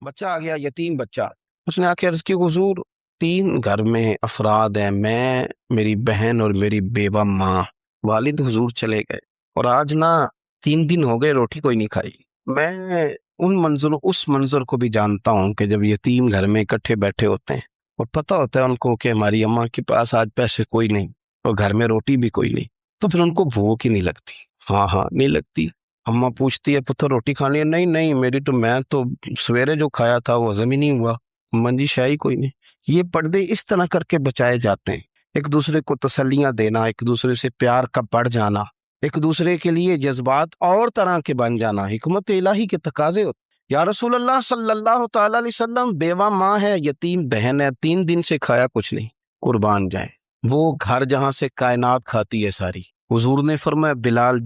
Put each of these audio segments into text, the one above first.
بچہ آ گیا، یتیم بچہ۔ اس نے آ کے عرض کی حضور 3 گھر میں افراد ہیں، میں، میری بہن اور میری بیوہ ماں، والد حضور چلے گئے اور آج نا 3 دن ہو گئے روٹی کوئی نہیں کھائی۔ میں اس منظر کو بھی جانتا ہوں کہ جب یتیم گھر میں اکٹھے بیٹھے ہوتے ہیں اور پتہ ہوتا ہے ان کو کہ ہماری اماں کے پاس آج پیسے کوئی نہیں اور گھر میں روٹی بھی کوئی نہیں، تو پھر ان کو بھوک ہی نہیں لگتی۔ ہاں نہیں لگتی۔ اماں پوچھتی ہے پتر روٹی کھانی ہے؟ نہیں میں تو سویرے جو کھایا تھا وہ ہضم ہی نہیں ہوا، منجی شاہی کوئی نہیں۔ یہ پردے اس طرح کر کے بچائے جاتے ہیں، ایک دوسرے کو تسلیاں دینا، ایک دوسرے سے پیار کا بڑھ جانا، ایک دوسرے کے لیے جذبات اور طرح کے بن جانا، حکمت الہی کے تقاضے ہوتے۔ یا رسول اللہ صلی اللہ تعالی علیہ وسلم، بیوہ ماں ہے، یتیم بہن ہے، 3 دن سے کھایا کچھ نہیں، قربان جائیں۔ وہ گھر جہاں سے کائنات کھاتی ہے ساری، حضور نے فرمایا بلال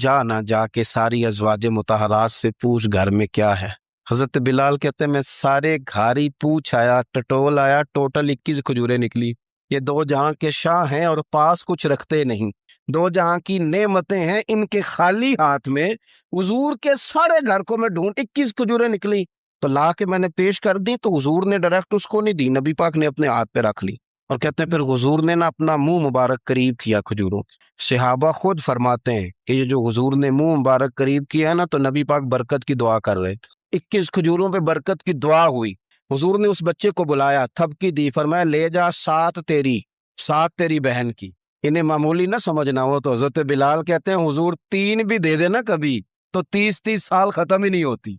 جا کے ساری ازواج مطہرات سے پوچھ گھر میں کیا ہے۔ حضرت بلال کہتے ہیں میں سارے گھر ہی پوچھ آیا، ٹٹول آیا، ٹوٹل 21 کھجوریں نکلی۔ یہ 2 جہاں کے شاہ ہیں اور پاس کچھ رکھتے نہیں، 2 جہاں کی نعمتیں ہیں، ان کے خالی ہاتھ میں حضور کے سارے گھر کو میں ڈھونڈ 21 کھجوریں نکلی تو لا کے میں نے پیش کر دی، تو حضور نے ڈائریکٹ اس کو نہیں دی، نبی پاک نے اپنے ہاتھ پہ رکھ لی۔ اور کہتے ہیں پھر حضور نے نا اپنا منہ مبارک قریب کیا کھجوروں۔ صحابہ خود فرماتے ہیں کہ یہ جو حضور نے منہ مبارک قریب کیا ہے نا، تو نبی پاک برکت کی دعا کر رہے تھے، 21 کھجوروں پہ برکت کی دعا ہوئی۔ حضور نے اس بچے کو بلایا، تھپکی دی، فرمایا لے جا 7 تیری بہن کی۔ انہیں معمولی نہ سمجھنا ہو تو حضرت بلال کہتے ہیں حضور 3 بھی دے دینا کبھی تو 30 سال ختم ہی نہیں ہوتی،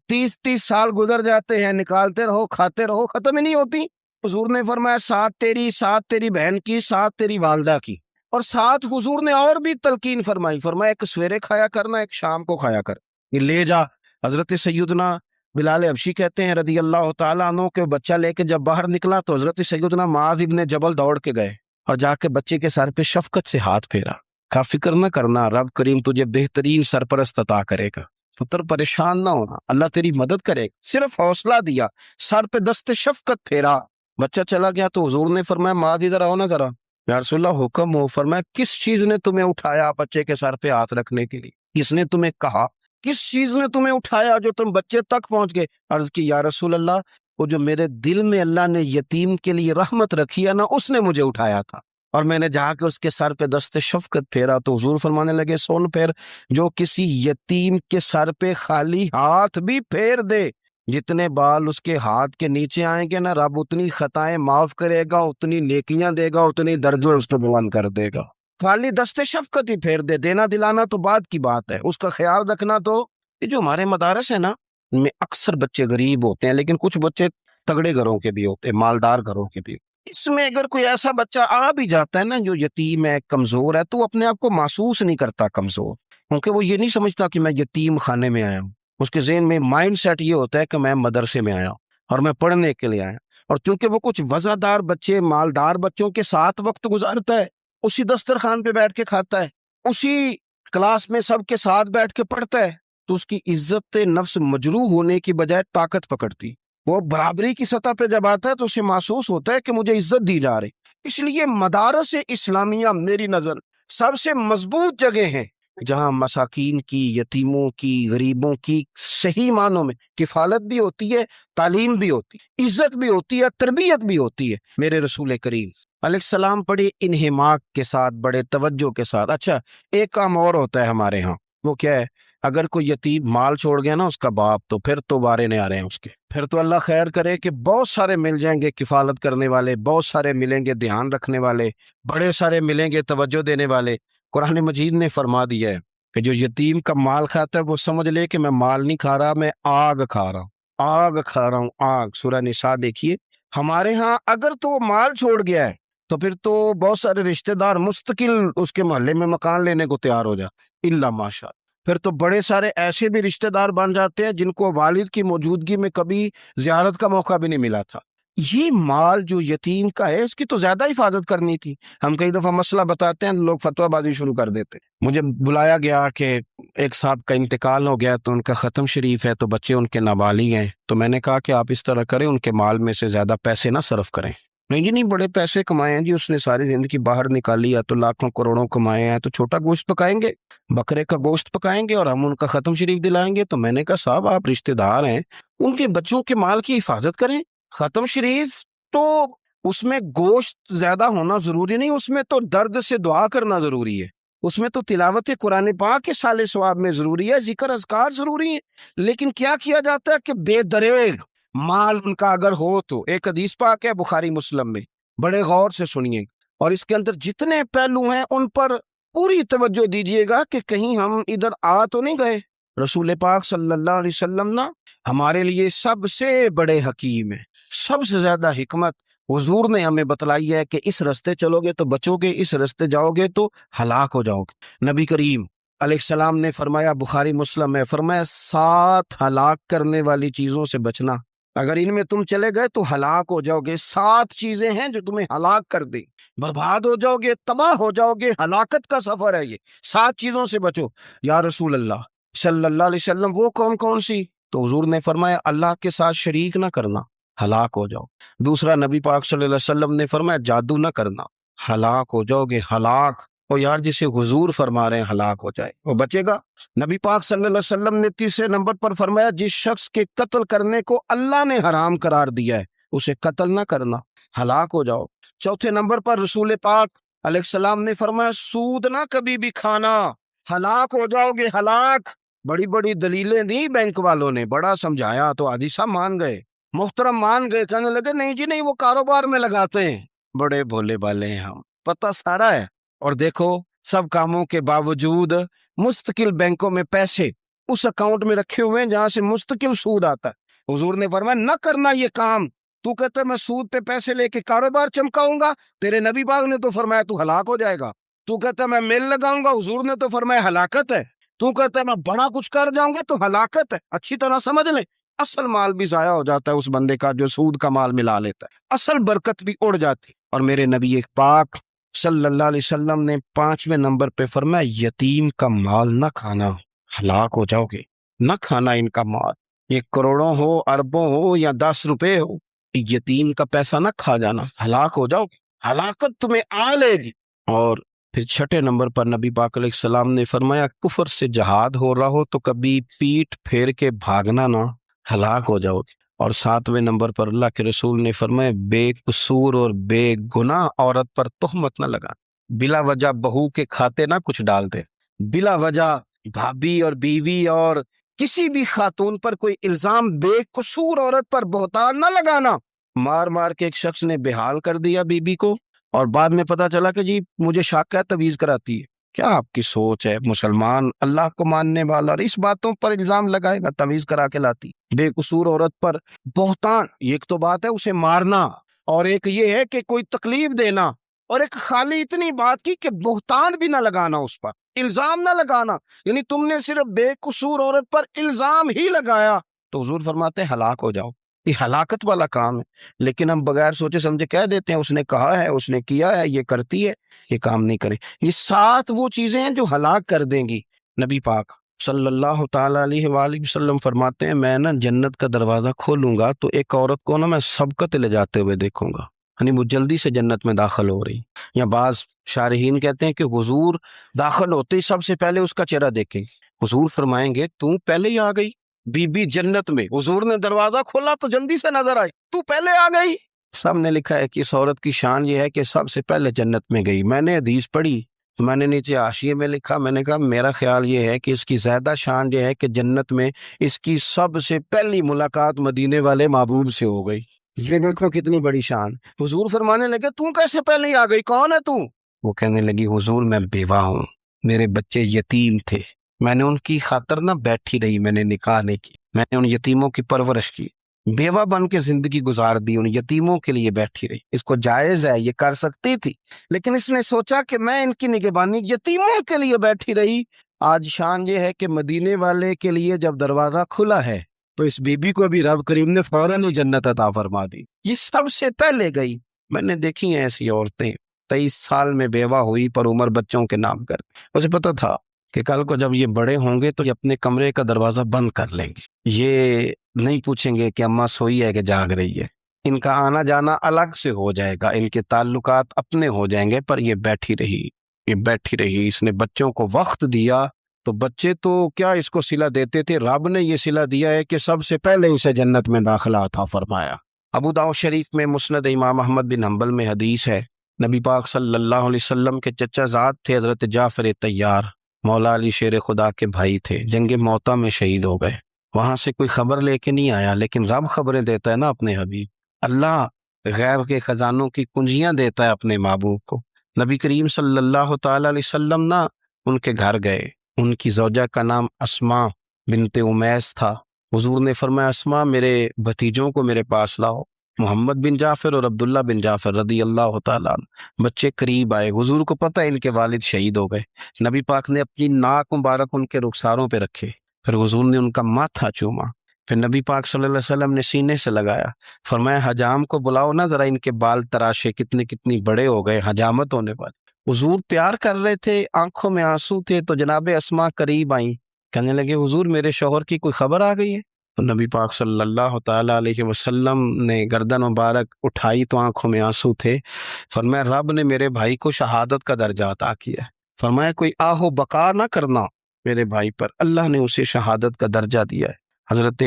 30 سال گزر جاتے ہیں، نکالتے رہو کھاتے رہو، ختم ہی نہیں ہوتی۔ حضور نے فرمایا 7 تیری بہن کی، 7 تیری والدہ کی، اور 7 حضور نے اور بھی تلقین فرمایا ایک سویرے کھایا کرنا، ایک شام کو کھایا کر، یہ لے جا۔ حضرت سیدنا بلال حبشی کہتے ہیں رضی اللہ تعالیٰ عنہ کہ بچہ لے کے جب باہر نکلا تو حضرت سیدنا معاذ ابن جبل دوڑ کے گئے اور جا کے بچے کے سر پہ شفقت سے ہاتھ پھیرا، کہا فکر نہ کرنا، رب کریم تجھے بہترین سرپرست عطا کرے گا، پتر پریشان نہ ہونا، اللہ تیری مدد کرے گا۔ صرف حوصلہ دیا، سر پہ دست شفقت پھیرا، بچہ چلا گیا۔ تو حضور نے فرمایا معاذ ادھر آؤ نا ذرا۔ یا رسول اللہ حکم ہو۔ فرمایا کس چیز نے تمہیں اٹھایا بچے کے سر پہ ہاتھ رکھنے کے لیے؟ کس نے تمہیں کہا؟ کس چیز نے تمہیں اٹھایا جو تم بچے تک پہنچ گئے؟ عرض کی یا رسول اللہ وہ جو میرے دل میں اللہ نے یتیم کے لیے رحمت رکھی ہے نا، اس نے مجھے اٹھایا تھا، اور میں نے جا کے اس کے سر پہ دست شفقت پھیرا۔ تو حضور فرمانے لگے سن پھر، جو کسی یتیم کے سر پہ خالی ہاتھ بھی پھیر دے، جتنے بال اس کے ہاتھ کے نیچے آئیں گے نا، رب اتنی خطائیں معاف کرے گا، اتنی نیکیاں دے گا، اتنی درجے اس کو بلند کر دے گا۔ خالی دست شفقت ہی پھیر دے، دینا دلانا تو بعد کی بات ہے، اس کا خیال رکھنا۔ تو یہ جو ہمارے مدارس ہے نا، ان میں اکثر بچے غریب ہوتے ہیں، لیکن کچھ بچے تگڑے گھروں کے بھی ہوتے ہیں، مالدار گھروں کے بھی۔ اس میں اگر کوئی ایسا بچہ آ بھی جاتا ہے نا جو یتیم ہے، کمزور ہے، تو وہ اپنے آپ کو محسوس نہیں کرتا کمزور، کیونکہ وہ یہ نہیں سمجھتا کہ میں یتیم خانے میں آیا ہوں۔ اس کے ذہن میں مائنڈ سیٹ یہ ہوتا ہے کہ میں مدرسے میں آیا ہوں اور میں پڑھنے کے لیے آیا، اور چونکہ وہ کچھ وزادار بچے، مالدار بچوں کے ساتھ وقت گزارتا ہے، اسی دسترخوان پہ بیٹھ کے کھاتا ہے، اسی کلاس میں سب کے ساتھ بیٹھ کے پڑھتا ہے، تو اس کی عزت نفس مجروح ہونے کی بجائے طاقت پکڑتی۔ وہ برابری کی سطح پہ جب آتا ہے تو اسے محسوس ہوتا ہے کہ مجھے عزت دی جا رہی۔ اس لیے مدارس اسلامیہ میری نظر سب سے مضبوط جگہ ہیں جہاں مساکین کی، یتیموں کی، غریبوں کی صحیح معنوں میں کفالت بھی ہوتی ہے، تعلیم بھی ہوتی ہے، عزت بھی ہوتی ہے، تربیت بھی ہوتی ہے۔ میرے رسول کریم علیہ السلام بڑے انہماک کے ساتھ، بڑے توجہ کے ساتھ۔ اچھا ایک کام اور ہوتا ہے ہمارے ہاں، وہ کیا ہے؟ اگر کوئی یتیم مال چھوڑ گیا نا اس کا باپ، تو پھر تو وارے نہیں آ رہے ہیں اس کے، پھر تو اللہ خیر کرے کہ بہت سارے مل جائیں گے کفالت کرنے والے، بہت سارے ملیں گے دھیان رکھنے والے، بڑے سارے ملیں گے توجہ دینے والے۔ قرآن مجید نے فرما دیا ہے کہ جو یتیم کا مال کھاتا ہے وہ سمجھ لے کہ میں مال نہیں کھا رہا، میں آگ کھا رہا ہوں، آگ کھا رہا ہوں، آگ۔ سورہ نساء دیکھیے۔ ہمارے ہاں اگر تو وہ مال چھوڑ گیا ہے تو پھر تو بہت سارے رشتہ دار مستقل اس کے محلے میں مکان لینے کو تیار ہو جاتے، الا ماشاء اللہ۔ پھر تو بڑے سارے ایسے بھی رشتہ دار بن جاتے ہیں جن کو والد کی موجودگی میں کبھی زیارت کا موقع بھی نہیں ملا تھا۔ یہ مال جو یتیم کا ہے اس کی تو زیادہ حفاظت کرنی تھی۔ ہم کئی دفعہ مسئلہ بتاتے ہیں، لوگ فتویٰ بازی شروع کر دیتے۔ مجھے بلایا گیا کہ ایک صاحب کا انتقال ہو گیا، تو ان کا ختم شریف ہے، تو بچے ان کے نابالغ ہیں، تو میں نے کہا کہ آپ اس طرح کریں، ان کے مال میں سے زیادہ پیسے نہ صرف کریں۔ نہیں جی نہیں، بڑے پیسے کمائے ہیں جی، اس نے ساری زندگی باہر نکالی ہے تو لاکھوں کروڑوں کمائے ہیں، تو چھوٹا گوشت پکائیں گے، بکرے کا گوشت پکائیں گے اور ہم ان کا ختم شریف دلائیں گے۔ تو میں نے کہا صاحب آپ رشتہ دار ہیں، ان کے بچوں کے مال کی حفاظت کریں. ختم شریف تو اس میں گوشت زیادہ ہونا ضروری نہیں، اس میں تو درد سے دعا کرنا ضروری ہے، اس میں تو تلاوت قرآن پاک کے سال ثواب میں ضروری ہے، ذکر اذکار ضروری ہے. لیکن کیا کیا جاتا ہے کہ بے دریغ مال ان کا اگر ہو تو. ایک حدیث پاک ہے بخاری مسلم میں، بڑے غور سے سنیے، اور اس کے اندر جتنے پہلو ہیں ان پر پوری توجہ دیجیے گا کہ کہیں ہم ادھر آ تو نہیں گئے. رسول پاک صلی اللہ علیہ وسلم نا ہمارے لیے سب سے بڑے حکیم ہیں، سب سے زیادہ حکمت حضور نے ہمیں بتلائی ہے کہ اس رستے چلو گے تو بچو گے، اس رستے جاؤ گے تو ہلاک ہو جاؤ گے. نبی کریم علیہ السلام نے فرمایا، بخاری مسلم میں فرمایا، 7 ہلاک کرنے والی چیزوں سے بچنا، اگر ان میں تم چلے گئے تو ہلاک ہو جاؤ گے. 7 چیزیں ہیں جو تمہیں ہلاک کر دیں، برباد ہو جاؤ گے، تباہ ہو جاؤ گے، ہلاکت کا سفر ہے یہ. 7 چیزوں سے بچو. یا رسول اللہ صلی اللہ علیہ وسلم وہ کون کون سی؟ تو حضور نے فرمایا، اللہ کے ساتھ شریک نہ کرنا، ہلاک ہو جاؤ. دوسرا نبی پاک صلی اللہ علیہ وسلم نے فرمایا، جادو نہ کرنا، ہلاک ہو جاؤ گے، ہلاک. اور یار جسے حضور فرما رہے ہیں ہلاک ہو جائے وہ بچے گا. نبی پاک صلی اللہ علیہ وسلم نے تیسرے نمبر پر فرمایا، جس شخص کے قتل کرنے کو اللہ نے حرام قرار دیا ہے اسے قتل نہ کرنا، ہلاک ہو جاؤ. چوتھے نمبر پر رسول پاک علیہ السلام نے فرمایا، سود نہ کبھی بھی کھانا، ہلاک ہو جاؤ گے، ہلاک. بڑی بڑی دلیلیں دی بینک والوں نے، بڑا سمجھایا تو حاجی صاحب مان گئے، محترم مان گئے، کہنے لگے نہیں جی نہیں، وہ کاروبار میں لگاتے ہیں. بڑے بھولے بالے ہیں ہم، پتہ سارا ہے. اور دیکھو سب کاموں کے باوجود مستقل بینکوں میں پیسے اس اکاؤنٹ میں رکھے ہوئے ہیں جہاں سے مستقل سود آتا ہے. حضور نے فرمایا نہ کرنا یہ کام. تو کہتا ہے میں سود پہ پیسے لے کے کاروبار چمکاؤں گا، تیرے نبی پاک نے تو فرمایا تو ہلاک ہو جائے گا. تو کہتا ہے میں میل لگاؤں گا، حضور نے تو فرمایا ہلاکت ہے. تو کہتا ہے میں بڑا کچھ کر جاؤں گا تو ہلاکت ہے. اچھی طرح سمجھ لیں، اصل مال بھی ضائع ہو جاتا ہے اس بندے کا جو سود کا مال ملا لیتا ہے، اصل برکت بھی اڑ جاتی. اور میرے نبی پاک صلی اللہ علیہ وسلم نے 5ویں نمبر پہ فرمایا، یتیم کا مال نہ کھانا، ہلاک ہو جاؤ گے. نہ کھانا ان کا مال، یہ کروڑوں ہو، اربوں ہو یا 10 روپے ہو، یتیم کا پیسہ نہ کھا جانا، ہلاک ہو جاؤ گے، ہلاکت تمہیں آ لے گی. اور پھر 6 نمبر پر نبی پاک علیہ السلام نے فرمایا، کفر سے جہاد ہو رہا ہو تو کبھی پیٹ پھیر کے بھاگنا نہ، ہلاک ہو جاؤ گے. اور 7ویں نمبر پر اللہ کے رسول نے فرمایا، بے قصور اور بے گناہ عورت پر تہمت نہ لگا، بلا وجہ بہو کے کھاتے نہ کچھ ڈال دے، بلا وجہ بھابھی اور بیوی اور کسی بھی خاتون پر کوئی الزام بے قصور عورت پر بہتان نہ لگانا. مار مار کے ایک شخص نے بحال کر دیا بیوی کو، اور بعد میں پتا چلا کہ جی مجھے شک ہے تویز کراتی ہے. کیا آپ کی سوچ ہے؟ مسلمان اللہ کو ماننے والا اور اس باتوں پر الزام لگائے گا تویز کرا کے لاتی بے قصور عورت پر بہتان. ایک تو بات ہے اسے مارنا، اور ایک یہ ہے کہ کوئی تکلیف دینا، اور ایک خالی اتنی بات کی کہ بہتان بھی نہ لگانا، اس پر الزام نہ لگانا. یعنی تم نے صرف بے قصور عورت پر الزام ہی لگایا تو حضور فرماتے ہیں ہلاک ہو جاؤ. یہ ہلاکت والا کام ہے. لیکن ہم بغیر سوچے سمجھے کہہ دیتے ہیں اس نے کہا ہے، اس نے کیا ہے، یہ کرتی ہے، یہ کام نہیں کرے. یہ 7 وہ چیزیں ہیں جو ہلاک کر دیں گی. نبی پاک صلی اللہ تعالی علیہ وآلہ وسلم فرماتے ہیں، میں نا جنت کا دروازہ کھولوں گا تو ایک عورت کو نا میں سبقت لے جاتے ہوئے دیکھوں گا، یعنی وہ جلدی سے جنت میں داخل ہو رہی. یا بعض شارحین کہتے ہیں کہ حضور داخل ہوتے ہی سب سے پہلے اس کا چہرہ دیکھیں. حضور فرمائیں گے تو پہلے ہی آ گئی بی بی جنت میں، حضور نے دروازہ کھولا تو جلدی سے نظر آئی، تو پہلے آ گئی. سب نے لکھا ہے کہ اس عورت کی شان یہ ہے کہ سب سے پہلے جنت میں گئی. میں نے حدیث پڑھی تو میں نے نیچے حاشیے میں لکھا، میں نے کہا میرا خیال یہ ہے کہ اس کی زیادہ شان یہ ہے کہ جنت میں اس کی سب سے پہلی ملاقات مدینے والے محبوب سے ہو گئی. یہ دیکھو کتنی بڑی شان. حضور فرمانے لگے تو کیسے پہلے ہی آ گئی، کون ہے تو؟ وہ کہنے لگی، حضور میں بیوہ ہوں، میرے بچے یتیم تھے، میں نے ان کی خاطر نہ بیٹھی رہی، میں نے نکاح نہیں کی، میں نے ان یتیموں کی پرورش کی، بیوہ بن کے زندگی گزار دی، ان یتیموں کے لیے بیٹھی رہی. اس کو جائز ہے، یہ کر سکتی تھی، لیکن اس نے سوچا کہ میں ان کی نگہبانی یتیموں کے لیے بیٹھی رہی. آج شان یہ ہے کہ مدینے والے کے لیے جب دروازہ کھلا ہے تو اس بی بی کو بھی رب کریم نے فوراً ہی جنت عطا فرما دی. یہ سب سے پہلے گئی. میں نے دیکھی ہیں ایسی عورتیں 23 سال میں بیوہ ہوئی پر عمر بچوں کے نام کر. اسے پتا تھا کہ کل کو جب یہ بڑے ہوں گے تو یہ اپنے کمرے کا دروازہ بند کر لیں گے، یہ نہیں پوچھیں گے کہ اماں سوئی ہے کہ جاگ رہی ہے. ان کا آنا جانا الگ سے ہو جائے گا، ان کے تعلقات اپنے ہو جائیں گے. پر یہ بیٹھی رہی، یہ بیٹھی رہی، اس نے بچوں کو وقت دیا تو بچے تو کیا اس کو صلہ دیتے تھے، رب نے یہ صلہ دیا ہے کہ سب سے پہلے اسے جنت میں داخلہ عطا فرمایا۔ ابو داؤد شریف میں مسند امام احمد بن حنبل میں حدیث ہے، نبی پاک صلی اللہ علیہ وسلم کے چچا زاد تھے حضرت جعفر طیار، مولا علی شیر خدا کے بھائی تھے، جنگ موطا میں شہید ہو گئے۔ وہاں سے کوئی خبر لے کے نہیں آیا، لیکن رب خبریں دیتا ہے نا اپنے حبیب۔ اللہ غیب کے خزانوں کی کنجیاں دیتا ہے اپنے محبوب کو۔ نبی کریم صلی اللہ تعالی علیہ وسلم نا ان کے گھر گئے، ان کی زوجہ کا نام اسماء بنت امیس تھا۔ حضور نے فرمایا اسماء میرے بھتیجوں کو میرے پاس لاؤ، محمد بن جعفر اور عبداللہ بن جعفر رضی اللہ تعالیٰ عنہ۔ بچے قریب آئے، حضور کو پتہ ہے ان کے والد شہید ہو گئے۔ نبی پاک نے اپنی ناک مبارک ان کے رخساروں پہ رکھے، پھر حضور نے ان کا ماتھا چوما، پھر نبی پاک صلی اللہ علیہ وسلم نے سینے سے لگایا، فرمایا حجام کو بلاؤ نا ذرا، ان کے بال تراشے، کتنی بڑے ہو گئے، حجامت ہونے والی۔ حضور پیار کر رہے تھے، آنکھوں میں آنسو تھے، تو جناب اسماء قریب آئیں، کہنے لگے حضور میرے شوہر کی کوئی خبر آ گئی ہے؟ تو نبی پاک صلی اللہ تعالیٰ علیہ وسلم نے گردن مبارک اٹھائی تو آنکھوں میں آنسو تھے، فرمایا رب نے میرے بھائی کو شہادت کا درجہ عطا کیا ہے، فرمایا کوئی آہ و بقا نہ کرنا میرے بھائی پر، اللہ نے اسے شہادت کا درجہ دیا ہے۔ حضرت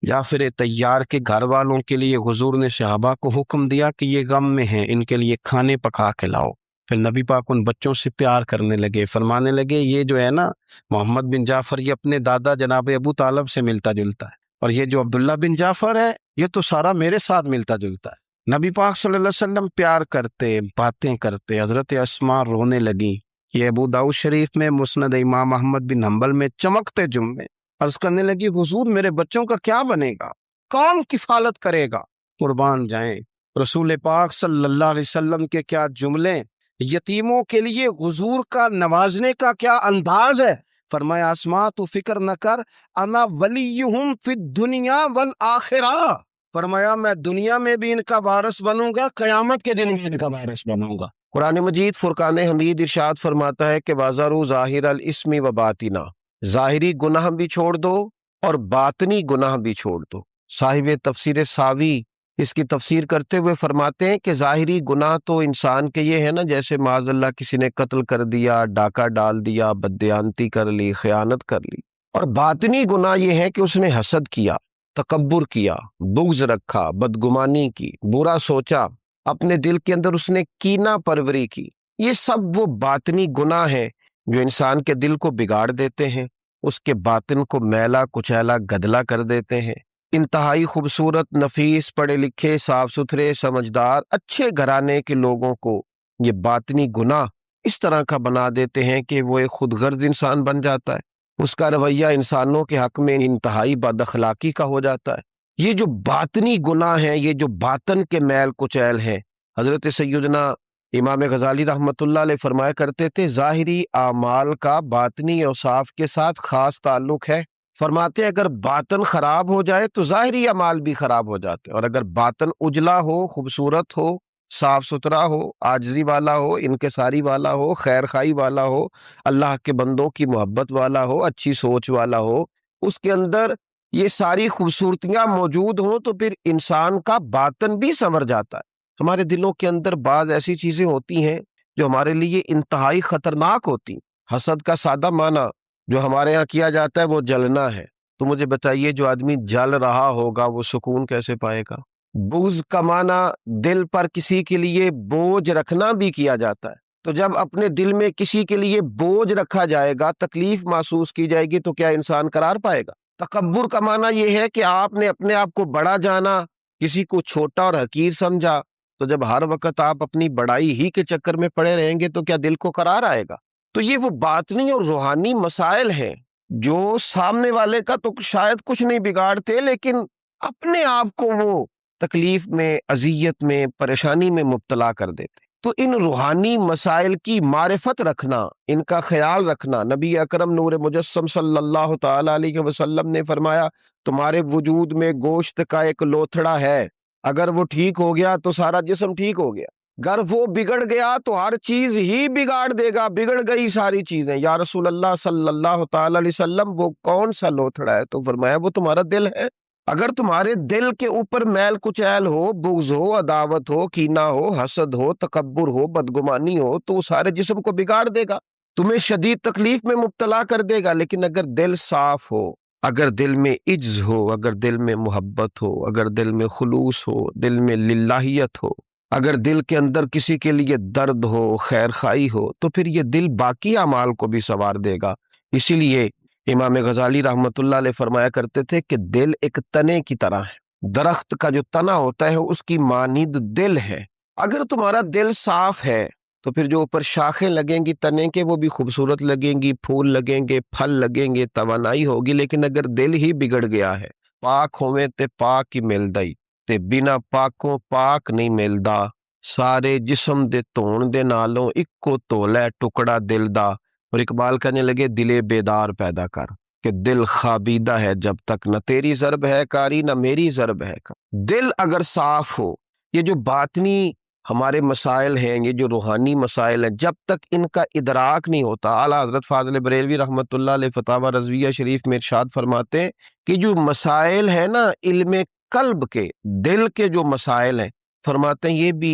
جعفر طیار کے گھر والوں کے لیے حضور نے صحابہ کو حکم دیا کہ یہ غم میں ہیں، ان کے لیے کھانے پکا کے لاؤ۔ پھر نبی پاک ان بچوں سے پیار کرنے لگے، فرمانے لگے یہ جو ہے نا محمد بن جعفر، یہ اپنے دادا جناب ابو طالب سے ملتا جلتا ہے، اور یہ جو عبداللہ بن جعفر ہے یہ تو سارا میرے ساتھ ملتا جلتا ہے۔ نبی پاک صلی اللہ علیہ وسلم پیار کرتے، باتیں کرتے، حضرت اسماء رونے لگی۔ یہ ابو داؤد شریف میں مسند امام احمد بن حنبل میں چمکتے جملے، عرض کرنے لگی حضور میرے بچوں کا کیا بنے گا، کون کفالت کرے گا؟ قربان جائیں رسول پاک صلی اللہ علیہ وسلم کے کیا جملے، یتیموں کے لیے حضور کا نوازنے کا کیا انداز ہے۔ فرمایا اسماء تو فکر نہ کر، انا ولیہم فی الدنیا والآخرہ، فرمایا میں دنیا میں بھی ان کا وارث بنوں گا، قیامت کے دن بھی ان کا وارث بنوں گا۔ قرآن مجید فرقان حمید ارشاد فرماتا ہے کہ وَذَرُوا ظَاهِرَ الْإِثْمِ وَبَاطِنَهُ، ظاہری گناہ بھی چھوڑ دو اور باطنی گناہ بھی چھوڑ دو۔ صاحب تفسیر ساوی اس کی تفسیر کرتے ہوئے فرماتے ہیں کہ ظاہری گناہ تو انسان کے یہ ہے نا، جیسے معاذ اللہ کسی نے قتل کر دیا، ڈاکہ ڈال دیا، بددیانتی کر لی، خیانت کر لی، اور باطنی گناہ یہ ہے کہ اس نے حسد کیا، تکبر کیا، بغض رکھا، بدگمانی کی، برا سوچا، اپنے دل کے اندر اس نے کینہ پروری کی۔ یہ سب وہ باطنی گناہ ہیں جو انسان کے دل کو بگاڑ دیتے ہیں، اس کے باطن کو میلا کچیلا گدلا کر دیتے ہیں۔ انتہائی خوبصورت، نفیس، پڑھے لکھے، صاف ستھرے، سمجھدار، اچھے گھرانے کے لوگوں کو یہ باطنی گناہ اس طرح کا بنا دیتے ہیں کہ وہ ایک خود غرض انسان بن جاتا ہے، اس کا رویہ انسانوں کے حق میں انتہائی بد اخلاقی کا ہو جاتا ہے۔ یہ جو باطنی گناہ ہیں، یہ جو باطن کے میل کچیل ہیں، حضرت سیدنا امام غزالی رحمۃ اللہ علیہ فرمایا کرتے تھے ظاہری اعمال کا باطنی اوصاف کے ساتھ خاص تعلق ہے۔ فرماتے ہیں اگر باطن خراب ہو جائے تو ظاہری اعمال بھی خراب ہو جاتے ہیں، اور اگر باطن اجلا ہو، خوبصورت ہو، صاف ستھرا ہو، عاجزی والا ہو، انکساری والا ہو، خیر خواہی والا ہو، اللہ کے بندوں کی محبت والا ہو، اچھی سوچ والا ہو، اس کے اندر یہ ساری خوبصورتیاں موجود ہوں تو پھر انسان کا باطن بھی سنور جاتا ہے۔ ہمارے دلوں کے اندر بعض ایسی چیزیں ہوتی ہیں جو ہمارے لیے انتہائی خطرناک ہوتی ہیں۔ حسد کا سادہ معنی جو ہمارے ہاں کیا جاتا ہے وہ جلنا ہے، تو مجھے بتائیے جو آدمی جل رہا ہوگا وہ سکون کیسے پائے گا؟ بغض کا معنی دل پر کسی کے لیے بوجھ رکھنا بھی کیا جاتا ہے، تو جب اپنے دل میں کسی کے لیے بوجھ رکھا جائے گا، تکلیف محسوس کی جائے گی، تو کیا انسان قرار پائے گا؟ تکبر کا معنی یہ ہے کہ آپ نے اپنے آپ کو بڑا جانا، کسی کو چھوٹا اور حقیر سمجھا، تو جب ہر وقت آپ اپنی بڑائی ہی کے چکر میں پڑے رہیں گے تو کیا دل کو قرار آئے گا؟ تو یہ وہ باطنی اور روحانی مسائل ہیں جو سامنے والے کا تو شاید کچھ نہیں بگاڑتے، لیکن اپنے آپ کو وہ تکلیف میں، اذیت میں، پریشانی میں مبتلا کر دیتے۔ تو ان روحانی مسائل کی معرفت رکھنا، ان کا خیال رکھنا، نبی اکرم نور مجسم صلی اللہ تعالی علیہ وسلم نے فرمایا تمہارے وجود میں گوشت کا ایک لوتھڑا ہے، اگر وہ ٹھیک ہو گیا تو سارا جسم ٹھیک ہو گیا، اگر وہ بگڑ گیا تو ہر چیز ہی بگاڑ دے گا، بگڑ گئی ساری چیزیں۔ یا رسول اللہ صلی اللہ تعالی علیہ وسلم وہ کون سا لوتھڑا ہے؟ تو فرمایا وہ تمہارا دل ہے۔ اگر تمہارے دل کے اوپر میل کچیل ہو، بغض ہو، عداوت ہو، کینہ ہو، حسد ہو، تکبر ہو، بدگمانی ہو، تو وہ سارے جسم کو بگاڑ دے گا۔ تمہیں شدید تکلیف میں مبتلا کر دے گا، لیکن اگر دل صاف ہو، اگر دل میں عجز ہو، اگر دل میں محبت ہو، اگر دل میں خلوص ہو، دل میں للہیت ہو، اگر دل کے اندر کسی کے لیے درد ہو، خیر خواہی ہو، تو پھر یہ دل باقی اعمال کو بھی سنوار دے گا۔ اسی لیے امام غزالی رحمۃ اللہ علیہ فرمایا کرتے تھے کہ دل ایک تنے کی طرح ہے، درخت کا جو تنا ہوتا ہے اس کی مانند دل ہے۔ اگر تمہارا دل صاف ہے تو پھر جو اوپر شاخیں لگیں گی تنے کے وہ بھی خوبصورت لگیں گی، پھول لگیں گے، پھل لگیں گے، توانائی ہوگی۔ لیکن اگر دل ہی بگڑ گیا ہے، پاک ہوئے تے پاک ہی ملدا ہی تے بنا پاکوں پاک نہیں ملدا، سارے جسم دے تون دے نالوں اکو تولا ہے ٹکڑا دل دا۔ اور اقبال کہنے لگے دلے بیدار پیدا کر کہ دل خوابیدہ ہے جب تک، نہ تیری ضرب ہے کاری نہ میری ضرب ہے کاری۔ دل اگر صاف ہو، یہ جو باطنی ہمارے مسائل ہیں، یہ جو روحانی مسائل ہیں، جب تک ان کا ادراک نہیں ہوتا، اعلیٰ حضرت فاضل بریلوی رحمۃ اللہ علیہ فتاوی رضویہ شریف میں ارشاد فرماتے ہیں کہ جو مسائل ہیں نا علم قلب کے، دل کے جو مسائل ہیں، فرماتے ہیں یہ بھی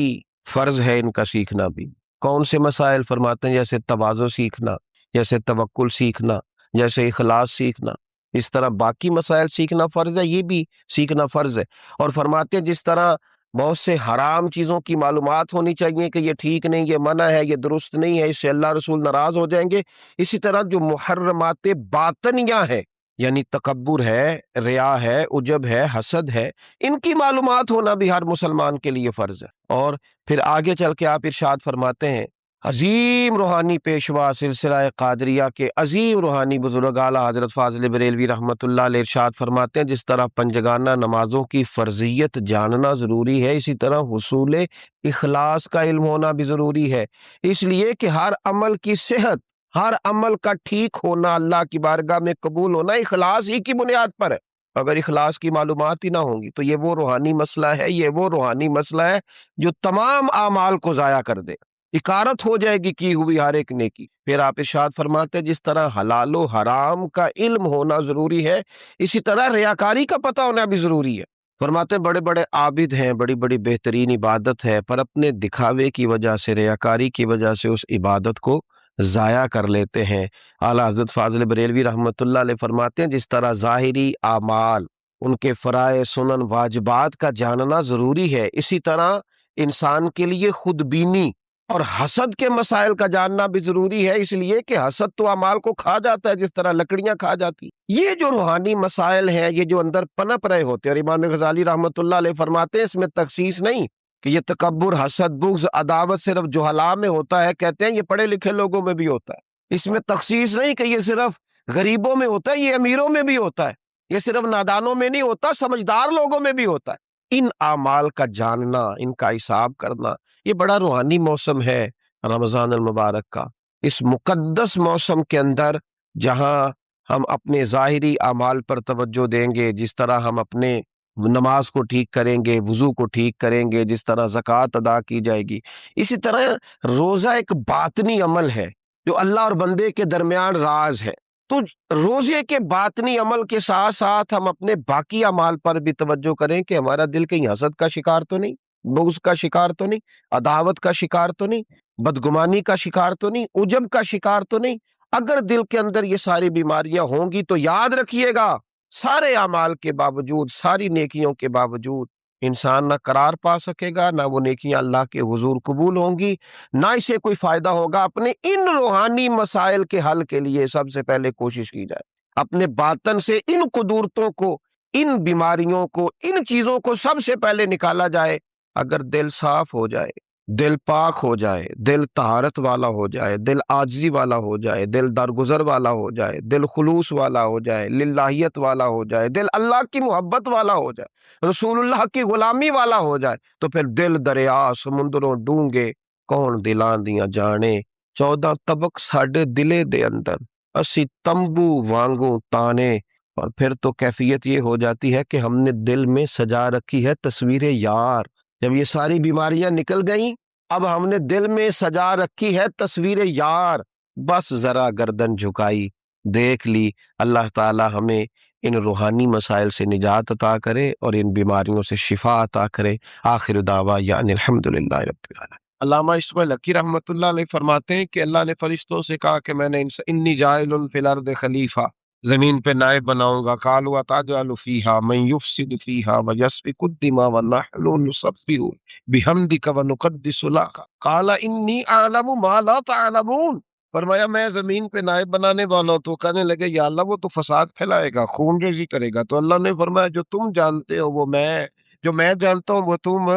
فرض ہے ان کا سیکھنا بھی۔ کون سے مسائل؟ فرماتے ہیں جیسے تواضع سیکھنا، جیسے توکل سیکھنا، جیسے اخلاص سیکھنا، اس طرح باقی مسائل سیکھنا فرض ہے، یہ بھی سیکھنا فرض ہے۔ اور فرماتے ہیں جس طرح بہت سے حرام چیزوں کی معلومات ہونی چاہیے کہ یہ ٹھیک نہیں، یہ منع ہے، یہ درست نہیں ہے، اس سے اللہ رسول ناراض ہو جائیں گے، اسی طرح جو محرمات باطنیہ ہے، یعنی تکبر ہے، ریا ہے، عجب ہے، حسد ہے، ان کی معلومات ہونا بھی ہر مسلمان کے لیے فرض ہے۔ اور پھر آگے چل کے آپ ارشاد فرماتے ہیں عظیم روحانی پیشوا سلسلہ قادریہ کے عظیم روحانی بزرگ اعلیٰ حضرت فاضل بریلوی رحمۃ اللہ علیہ ارشاد فرماتے ہیں جس طرح پنجگانہ نمازوں کی فرضیت جاننا ضروری ہے، اسی طرح حصول اخلاص کا علم ہونا بھی ضروری ہے، اس لیے کہ ہر عمل کی صحت، ہر عمل کا ٹھیک ہونا، اللہ کی بارگاہ میں قبول ہونا اخلاص ہی کی بنیاد پر ہے۔ اگر اخلاص کی معلومات ہی نہ ہوں گی تو یہ وہ روحانی مسئلہ ہے، یہ وہ روحانی مسئلہ ہے جو تمام اعمال کو ضائع کر دے، اکارت ہو جائے گی کی ہوئی ہر ایک نیکی۔ پھر آپ ارشاد فرماتے ہیں جس طرح حلال و حرام کا علم ہونا ضروری ہے، اسی طرح ریاکاری کا پتہ ہونا بھی ضروری ہے۔ فرماتے ہیں بڑے بڑے عابد ہیں، بڑی بڑی بہترین عبادت ہے، پر اپنے دکھاوے کی وجہ سے، ریاکاری کی وجہ سے اس عبادت کو ضائع کر لیتے ہیں۔ اعلیٰ حضرت فاضل بریلوی رحمۃ اللہ علیہ فرماتے ہیں جس طرح ظاہری اعمال، ان کے فرائض سنن واجبات کا جاننا ضروری ہے، اسی طرح انسان کے لیے خود بینی اور حسد کے مسائل کا جاننا بھی ضروری ہے، اس لیے کہ حسد تو اعمال کو کھا جاتا ہے جس طرح لکڑیاں کھا جاتی۔ یہ جو روحانی مسائل ہیں، یہ جو اندر پنپ رہے ہوتے ہیں، اور امام غزالی رحمۃ اللہ علیہ فرماتے ہیں اس میں تخصیص نہیں کہ یہ تکبر، حسد، بغض، عداوت صرف جہلاء میں ہوتا ہے، کہتے ہیں یہ پڑھے لکھے لوگوں میں بھی ہوتا ہے۔ اس میں تخصیص نہیں کہ یہ صرف غریبوں میں ہوتا ہے، یہ امیروں میں بھی ہوتا ہے، یہ صرف نادانوں میں نہیں ہوتا، سمجھدار لوگوں میں بھی ہوتا ہے۔ ان اعمال کا جاننا، ان کا حساب کرنا، یہ بڑا روحانی موسم ہے رمضان المبارک کا۔ اس مقدس موسم کے اندر جہاں ہم اپنے ظاہری اعمال پر توجہ دیں گے، جس طرح ہم اپنے نماز کو ٹھیک کریں گے، وضو کو ٹھیک کریں گے، جس طرح زکوٰۃ ادا کی جائے گی، اسی طرح روزہ ایک باطنی عمل ہے جو اللہ اور بندے کے درمیان راز ہے۔ تو روزے کے باطنی عمل کے ساتھ ساتھ ہم اپنے باقی اعمال پر بھی توجہ کریں کہ ہمارا دل کہیں حسد کا شکار تو نہیں، بغض کا شکار تو نہیں، عداوت کا شکار تو نہیں، بدگمانی کا شکار تو نہیں، عجب کا شکار تو نہیں۔ اگر دل کے اندر یہ ساری بیماریاں ہوں گی تو یاد رکھیے گا سارے اعمال کے باوجود، ساری نیکیوں کے باوجود انسان نہ قرار پا سکے گا، نہ وہ نیکیاں اللہ کے حضور قبول ہوں گی، نہ اسے کوئی فائدہ ہوگا۔ اپنے ان روحانی مسائل کے حل کے لیے سب سے پہلے کوشش کی جائے اپنے باطن سے ان قدورتوں کو، ان بیماریوں کو، ان چیزوں کو سب سے پہلے نکالا جائے۔ اگر دل صاف ہو جائے، دل پاک ہو جائے، دل طہارت والا ہو جائے، دل عاجزی والا ہو جائے، دل درگزر والا ہو جائے، دل خلوص والا ہو جائے، للہیت والا ہو جائے، دل اللہ کی محبت والا ہو جائے، رسول اللہ کی غلامی والا ہو جائے، تو پھر دل دریا سمندروں ڈونگے کون دلاں دیاں جانے، 14 طبق ساڈے دلے دے اندر، اسی تمبو وانگوں تانے۔ اور پھر تو کیفیت یہ ہو جاتی ہے کہ ہم نے دل میں سجا رکھی ہے تصویر یار۔ جب یہ ساری بیماریاں نکل گئیں، اب ہم نے دل میں سجا رکھی ہے تصویر یار، بس ذرا گردن جھکائی، دیکھ لی۔ اللہ تعالی ہمیں ان روحانی مسائل سے نجات عطا کرے اور ان بیماریوں سے شفا عطا کرے۔ آخر دعویٰ یعنی الحمدللہ رب العالمین۔ علامہ اسماعیل حقی رحمۃ اللہ علیہ فرماتے ہیں کہ اللہ نے فرشتوں سے کہا کہ میں نے انی جاعل فی الارض خلیفہ، زمین پہ نائب بناؤں گا. قالوا تجعل فیہا من یفسد فیہا ویسفک الدماء ونحن نسبح بحمدک ونقدس لک قال انی اعلم ما لا تعلمون. فرمایا میں زمین پہ نائب بنانے والا ہوں. تو کہنے لگے یا اللہ وہ تو فساد پھیلائے گا، خون ریزی کرے گا. تو اللہ نے فرمایا جو تم جانتے ہو وہ میں، جو میں جانتا ہوں وہ تم،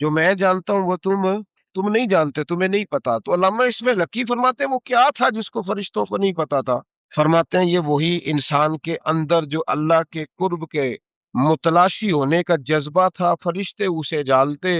جو میں جانتا ہوں وہ تم نہیں جانتے، تمہیں نہیں پتا. تو علامہ اسماعیل حقی فرماتے ہیں وہ کیا تھا جس کو فرشتوں کو نہیں پتا تھا؟ فرماتے ہیں یہ وہی انسان کے اندر جو اللہ کے قرب کے متلاشی ہونے کا جذبہ تھا. فرشتے اسے جانتے،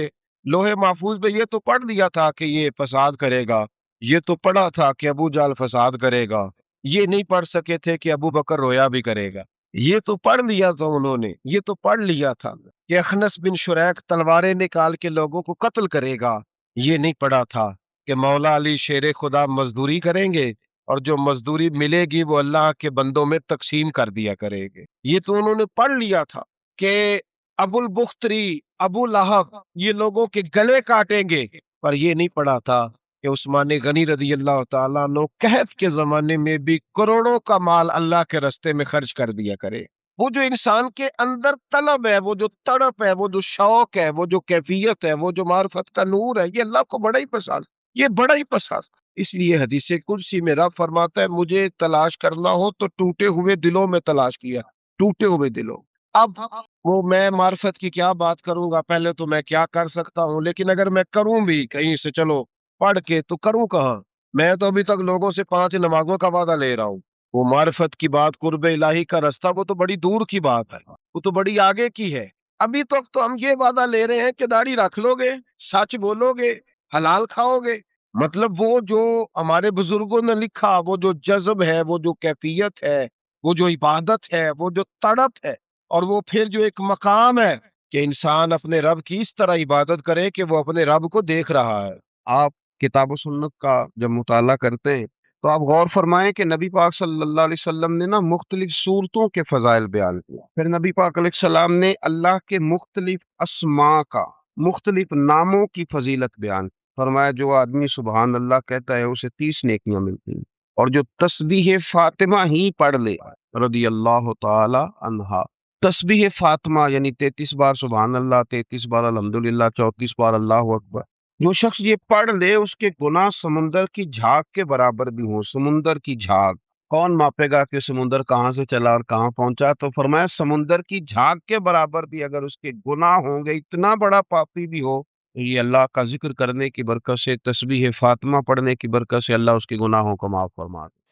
لوہے محفوظ میں یہ تو پڑھ لیا تھا کہ یہ فساد کرے گا، یہ تو پڑھا تھا کہ ابو جال فساد کرے گا. یہ نہیں پڑھ سکے تھے کہ ابو بکر رویا بھی کرے گا. یہ تو پڑھ لیا تھا انہوں نے، یہ تو پڑھ لیا تھا کہ اخنس بن شریک تلواریں نکال کے لوگوں کو قتل کرے گا. یہ نہیں پڑھا تھا کہ مولا علی شیر خدا مزدوری کریں گے اور جو مزدوری ملے گی وہ اللہ کے بندوں میں تقسیم کر دیا کرے گے. یہ تو انہوں نے پڑھ لیا تھا کہ ابو البختری، ابو لہب یہ لوگوں کے گلے کاٹیں گے. پر یہ نہیں پڑھا تھا کہ عثمان غنی رضی اللہ تعالیٰ عنہ قحط کے زمانے میں بھی کروڑوں کا مال اللہ کے رستے میں خرچ کر دیا کرے. وہ جو انسان کے اندر طلب ہے، وہ جو تڑپ ہے، وہ جو شوق ہے، وہ جو کیفیت ہے، وہ جو معرفت کا نور ہے، یہ اللہ کو بڑا ہی پسند، یہ بڑا ہی پسند. اس لیے حدیث قدسی میں رب فرماتا ہے مجھے تلاش کرنا ہو تو ٹوٹے ہوئے دلوں میں تلاش کیا، ٹوٹے ہوئے دلوں. اب وہ میں معرفت کی کیا بات کروں گا، پہلے تو میں کیا کر سکتا ہوں، لیکن اگر میں کروں بھی کہیں سے چلو پڑھ کے تو کروں کہاں؟ میں تو ابھی تک لوگوں سے 5 نمازوں کا وعدہ لے رہا ہوں. وہ معرفت کی بات، قرب الہی کا رستہ، وہ تو بڑی دور کی بات ہے، وہ تو بڑی آگے کی ہے. ابھی تک تو ہم یہ وعدہ لے رہے ہیں کہ داڑھی رکھ لو گے، سچ بولو گے، حلال کھاؤ گے. مطلب وہ جو ہمارے بزرگوں نے لکھا، وہ جو جذب ہے، وہ جو کیفیت ہے، وہ جو عبادت ہے، وہ جو تڑپ ہے، اور وہ پھر جو ایک مقام ہے کہ انسان اپنے رب کی اس طرح عبادت کرے کہ وہ اپنے رب کو دیکھ رہا ہے. آپ کتاب و سنت کا جب مطالعہ کرتے ہیں تو آپ غور فرمائیں کہ نبی پاک صلی اللہ علیہ وسلم نے نا مختلف صورتوں کے فضائل بیان کیا. پھر نبی پاک علیہ السلام نے اللہ کے مختلف اسماء کا، مختلف ناموں کی فضیلت بیان کی. فرمایا جو آدمی سبحان اللہ کہتا ہے اسے 30 نیکیاں ملتی ہیں، اور جو تسبیح فاطمہ ہی پڑھ لے رضی اللہ تعالی عنہا. تسبیح فاطمہ یعنی 33 بار سبحان اللہ، 33 بار الحمدللہ، 34 بار اللہ اکبر. جو شخص یہ پڑھ لے اس کے گناہ سمندر کی جھاگ کے برابر بھی ہوں. سمندر کی جھاگ کون ماپے گا کہ سمندر کہاں سے چلا اور کہاں پہنچا؟ تو فرمایا سمندر کی جھاگ کے برابر بھی اگر اس کے گناہ ہوں گے، اتنا بڑا پاپی بھی ہو، یہ اللہ کا ذکر کرنے کی برکت سے، تسبیح فاطمہ پڑھنے کی برکت سے اللہ اس کے گناہوں کو معاف فرما دے.